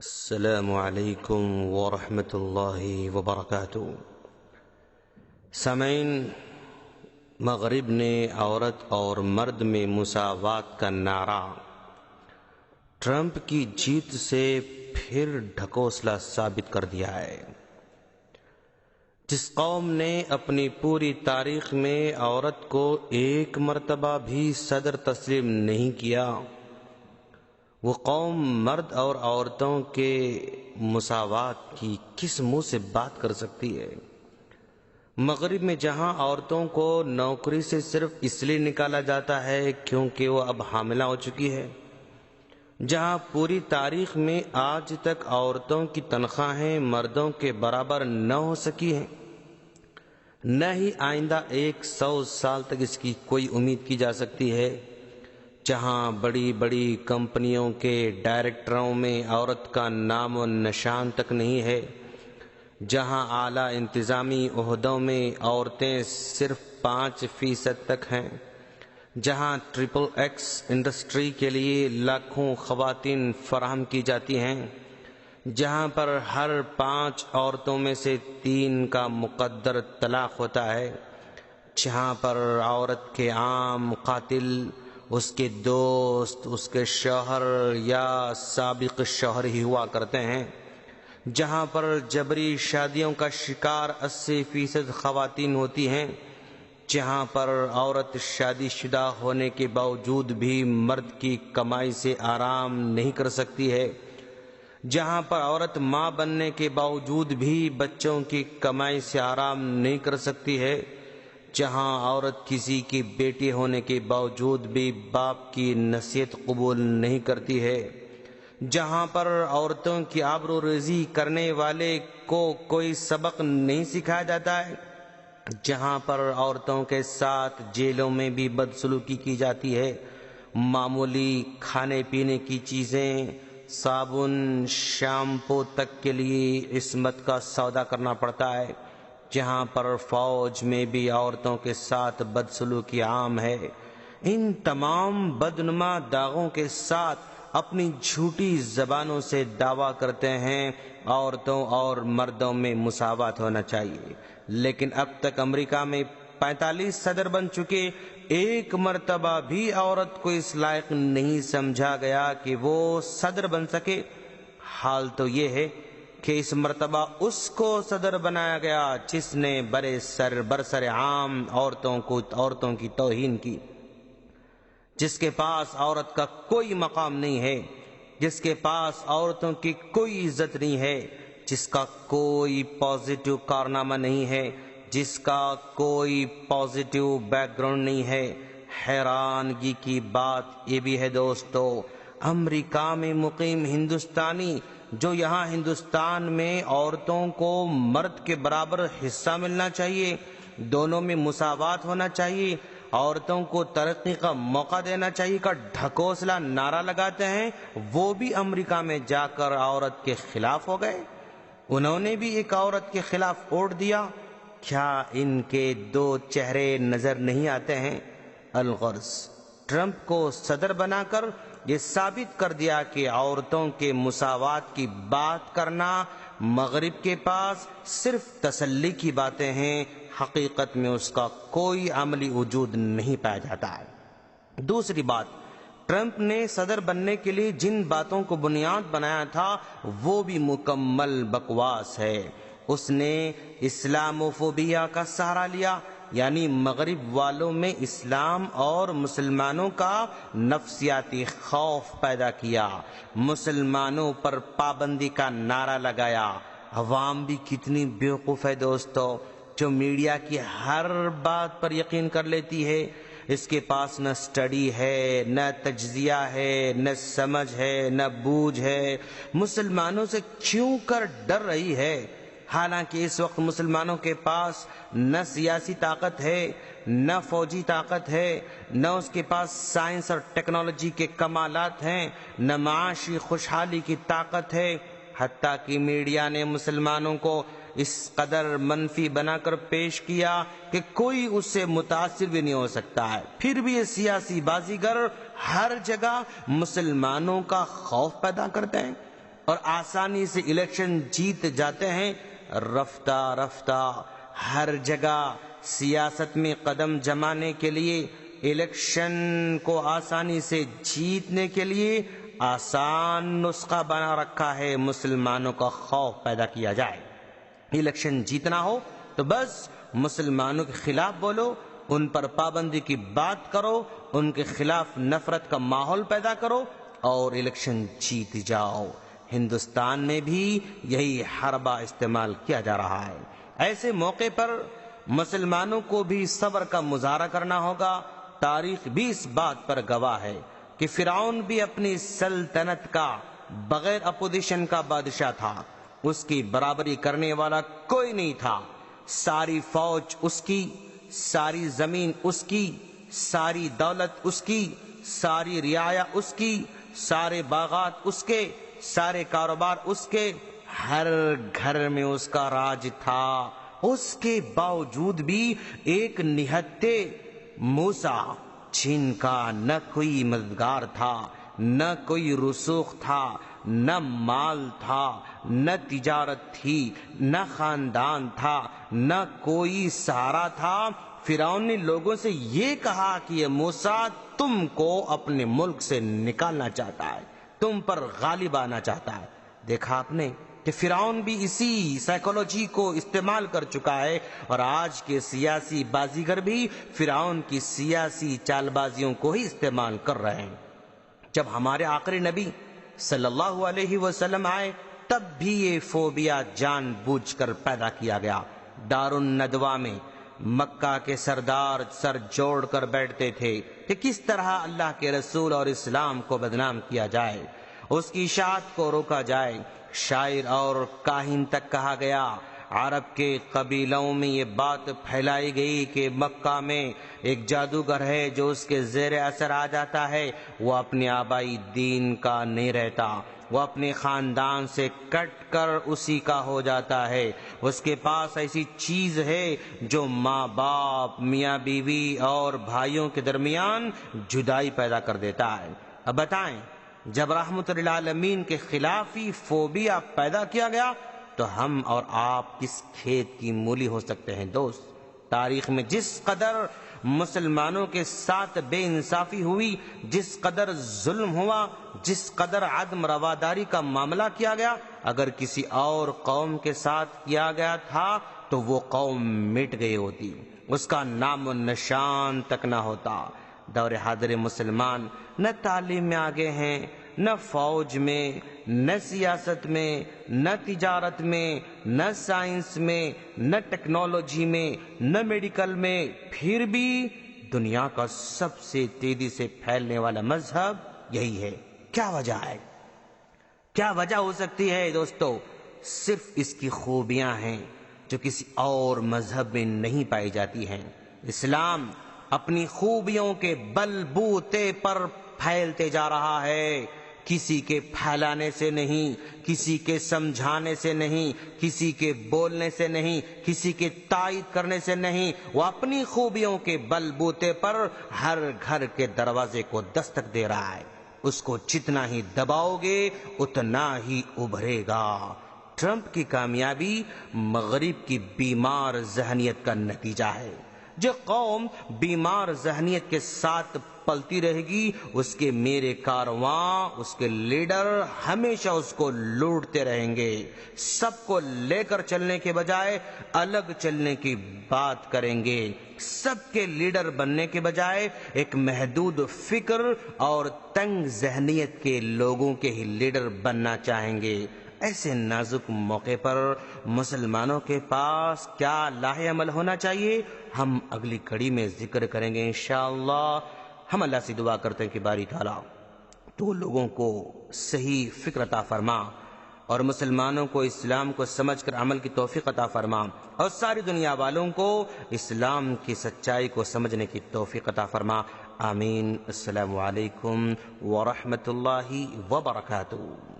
السلام علیکم ورحمۃ اللہ وبرکاتہ۔ سامعین، مغرب نے عورت اور مرد میں مساوات کا نعرہ ٹرمپ کی جیت سے پھر ڈھکوسلا ثابت کر دیا ہے۔ جس قوم نے اپنی پوری تاریخ میں عورت کو ایک مرتبہ بھی صدر تسلیم نہیں کیا، وہ قوم مرد اور عورتوں کے مساوات کی کس منہ سے بات کر سکتی ہے؟ مغرب میں جہاں عورتوں کو نوکری سے صرف اس لیے نکالا جاتا ہے کیونکہ وہ اب حاملہ ہو چکی ہے، جہاں پوری تاریخ میں آج تک عورتوں کی تنخواہیں مردوں کے برابر نہ ہو سکی ہیں، نہ ہی آئندہ 100 سال تک اس کی کوئی امید کی جا سکتی ہے، جہاں بڑی بڑی کمپنیوں کے ڈائریکٹروں میں عورت کا نام و نشان تک نہیں ہے، جہاں اعلیٰ انتظامی عہدوں میں عورتیں صرف 5% تک ہیں، جہاں XXX انڈسٹری کے لیے لاکھوں خواتین فراہم کی جاتی ہیں، جہاں پر ہر 5 عورتوں میں سے 3 کا مقدر طلاق ہوتا ہے، جہاں پر عورت کے عام قاتل اس کے دوست، اس کے شوہر یا سابق شوہر ہی ہوا کرتے ہیں، جہاں پر جبری شادیوں کا شکار 80% خواتین ہوتی ہیں، جہاں پر عورت شادی شدہ ہونے کے باوجود بھی مرد کی کمائی سے آرام نہیں کر سکتی ہے، جہاں پر عورت ماں بننے کے باوجود بھی بچوں کی کمائی سے آرام نہیں کر سکتی ہے، جہاں عورت کسی کی بیٹی ہونے کے باوجود بھی باپ کی نصیحت قبول نہیں کرتی ہے، جہاں پر عورتوں کی آبرو ریزی کرنے والے کو کوئی سبق نہیں سکھایا جاتا ہے، جہاں پر عورتوں کے ساتھ جیلوں میں بھی بدسلوکی کی جاتی ہے، معمولی کھانے پینے کی چیزیں، صابن، شیمپو تک کے لیے عصمت کا سودا کرنا پڑتا ہے، جہاں پر فوج میں بھی عورتوں کے ساتھ بدسلوکی عام ہے۔ ان تمام بدنما داغوں کے ساتھ اپنی جھوٹی زبانوں سے دعویٰ کرتے ہیں عورتوں اور مردوں میں مساوات ہونا چاہیے، لیکن اب تک امریکہ میں 45 صدر بن چکے، ایک مرتبہ بھی عورت کو اس لائق نہیں سمجھا گیا کہ وہ صدر بن سکے۔ حال تو یہ ہے کہ اس مرتبہ اس کو صدر بنایا گیا جس نے برسر عام عورتوں کی توہین کی، جس کے پاس عورت کا کوئی مقام نہیں ہے، جس کے پاس عورتوں کی کوئی عزت نہیں ہے، جس کا کوئی پازیٹیو کارنامہ نہیں ہے، جس کا کوئی پازیٹیو بیک گراؤنڈ نہیں ہے۔ حیرانگی کی بات یہ بھی ہے دوستو، امریکہ میں مقیم ہندوستانی جو یہاں ہندوستان میں عورتوں کو مرد کے برابر حصہ ملنا چاہیے، دونوں میں مساوات ہونا چاہیے، عورتوں کو ترقی کا موقع دینا چاہیے کا ڈھکوسلا نعرہ لگاتے ہیں، وہ بھی امریکہ میں جا کر عورت کے خلاف ہو گئے، انہوں نے بھی ایک عورت کے خلاف ووٹ دیا۔ کیا ان کے 2 چہرے نظر نہیں آتے ہیں؟ الغرض ٹرمپ کو صدر بنا کر یہ ثابت کر دیا کہ عورتوں کے مساوات کی بات کرنا مغرب کے پاس صرف تسلی کی باتیں ہیں، حقیقت میں اس کا کوئی عملی وجود نہیں پایا جاتا ہے۔ دوسری بات، ٹرمپ نے صدر بننے کے لیے جن باتوں کو بنیاد بنایا تھا وہ بھی مکمل بکواس ہے۔ اس نے اسلاموفوبیا کا سہارا لیا، یعنی مغرب والوں میں اسلام اور مسلمانوں کا نفسیاتی خوف پیدا کیا، مسلمانوں پر پابندی کا نعرہ لگایا۔ عوام بھی کتنی بیوقوف ہے دوستو، جو میڈیا کی ہر بات پر یقین کر لیتی ہے، اس کے پاس نہ سٹڈی ہے، نہ تجزیہ ہے، نہ سمجھ ہے، نہ بوجھ ہے، مسلمانوں سے کیوں کر ڈر رہی ہے، حالانکہ اس وقت مسلمانوں کے پاس نہ سیاسی طاقت ہے، نہ فوجی طاقت ہے، نہ اس کے پاس سائنس اور ٹیکنالوجی کے کمالات ہیں، نہ معاشی خوشحالی کی طاقت ہے، حتیٰ کہ میڈیا نے مسلمانوں کو اس قدر منفی بنا کر پیش کیا کہ کوئی اس سے متاثر بھی نہیں ہو سکتا ہے، پھر بھی یہ سیاسی بازیگر ہر جگہ مسلمانوں کا خوف پیدا کرتے ہیں۔ اور آسانی سے الیکشن جیت جاتے ہیں، رفتہ رفتہ ہر جگہ سیاست میں قدم جمانے کے لیے، الیکشن کو آسانی سے جیتنے کے لیے آسان نسخہ بنا رکھا ہے، مسلمانوں کا خوف پیدا کیا جائے۔ الیکشن جیتنا ہو تو بس مسلمانوں کے خلاف بولو، ان پر پابندی کی بات کرو، ان کے خلاف نفرت کا ماحول پیدا کرو اور الیکشن جیت جاؤ۔ ہندوستان میں بھی یہی حربہ استعمال کیا جا رہا ہے۔ ایسے موقع پر مسلمانوں کو بھی صبر کا مظاہرہ کرنا ہوگا۔ تاریخ بھی اس بات پر گواہ ہے کہ فرعون بھی اپنی سلطنت کا بغیر اپوزیشن کا بادشاہ تھا، اس کی برابری کرنے والا کوئی نہیں تھا۔ ساری فوج اس کی، ساری زمین اس کی، ساری دولت اس کی، ساری رعایا اس کی، سارے باغات اس کے، سارے کاروبار اس کے، ہر گھر میں اس کا راج تھا۔ اس کے باوجود بھی ایک نہتے موسیٰ، جن کا نہ کوئی مددگار تھا، نہ کوئی رسوخ تھا، نہ مال تھا، نہ تجارت تھی، نہ خاندان تھا، نہ کوئی سہارا تھا، فرعون نے لوگوں سے یہ کہا کہ یہ موسیٰ تم کو اپنے ملک سے نکالنا چاہتا ہے، تم پر غالب آنا چاہتا ہے۔ دیکھا آپ نے کہ فرعون بھی اسی سائیکولوجی کو استعمال کر چکا ہے، اور آج کے سیاسی بازیگر بھی فرعون کی سیاسی چال بازیوں کو ہی استعمال کر رہے ہیں۔ جب ہمارے آخری نبی صلی اللہ علیہ وسلم آئے تب بھی یہ فوبیا جان بوجھ کر پیدا کیا گیا۔ دار الندوہ میں مکہ کے سردار سر جوڑ کر بیٹھتے تھے کہ کس طرح اللہ کے رسول اور اسلام کو بدنام کیا جائے، اس کی اشاعت کو روکا جائے۔ شاعر اور کاہن تک کہا گیا۔ عرب کے قبیلوں میں یہ بات پھیلائی گئی کہ مکہ میں ایک جادوگر ہے جو اس کے زیر اثر آ جاتا ہے، وہ اپنے آبائی دین کا نہیں رہتا، وہ اپنے خاندان سے کٹ کر اسی کا ہو جاتا ہے، اس کے پاس ایسی چیز ہے جو ماں باپ، میاں بیوی اور بھائیوں کے درمیان جدائی پیدا کر دیتا ہے۔ اب بتائیں، جب رحمت للعالمین کے خلاف ہی فوبیا پیدا کیا گیا تو ہم اور آپ کس کھیت کی مولی ہو سکتے ہیں؟ دوست، تاریخ میں جس قدر مسلمانوں کے ساتھ بے انصافی ہوئی، جس قدر ظلم ہوا، جس قدر عدم رواداری کا معاملہ کیا گیا، اگر کسی اور قوم کے ساتھ کیا گیا تھا تو وہ قوم مٹ گئی ہوتی، اس کا نام و نشان تک نہ ہوتا۔ دور حاضر مسلمان نہ تعلیم میں آگے ہیں، نہ فوج میں، نہ سیاست میں، نہ تجارت میں، نہ سائنس میں، نہ ٹیکنالوجی میں، نہ میڈیکل میں، پھر بھی دنیا کا سب سے تیزی سے پھیلنے والا مذہب یہی ہے۔ کیا وجہ ہے؟ کیا وجہ ہو سکتی ہے دوستو؟ صرف اس کی خوبیاں ہیں جو کسی اور مذہب میں نہیں پائی جاتی ہیں۔ اسلام اپنی خوبیوں کے بل بوتے پر پھیلتے جا رہا ہے، کسی کے پھیلانے سے نہیں، کسی کے سمجھانے سے نہیں، کسی کے بولنے سے نہیں، کسی کے تائید کرنے سے نہیں، وہ اپنی خوبیوں کے بل بوتے پر ہر گھر کے دروازے کو دستک دے رہا ہے۔ اس کو جتنا ہی دباؤ گے اتنا ہی ابھرے گا۔ ٹرمپ کی کامیابی مغرب کی بیمار ذہنیت کا نتیجہ ہے۔ جو قوم بیمار ذہنیت کے ساتھ پلتی رہے گی، اس کے میرے کارواں، اس کے لیڈر ہمیشہ اس کو لوٹتے رہیں گے۔ سب کو لے کر چلنے کے بجائے الگ چلنے کی بات کریں گے۔ سب کے لیڈر بننے کے بجائے ایک محدود فکر اور تنگ ذہنیت کے لوگوں کے ہی لیڈر بننا چاہیں گے۔ ایسے نازک موقع پر مسلمانوں کے پاس کیا لاہ عمل ہونا چاہیے، ہم اگلی کڑی میں ذکر کریں گے انشاءاللہ۔ ہم اللہ سے دعا کرتے ہیں کہ باری تعالیٰ تو لوگوں کو صحیح فکر عطا فرما اور مسلمانوں کو اسلام کو سمجھ کر عمل کی توفیق عطا فرما، اور ساری دنیا والوں کو اسلام کی سچائی کو سمجھنے کی توفیق عطا فرما۔ آمین۔ السلام علیکم ورحمۃ اللہ وبرکاتہ۔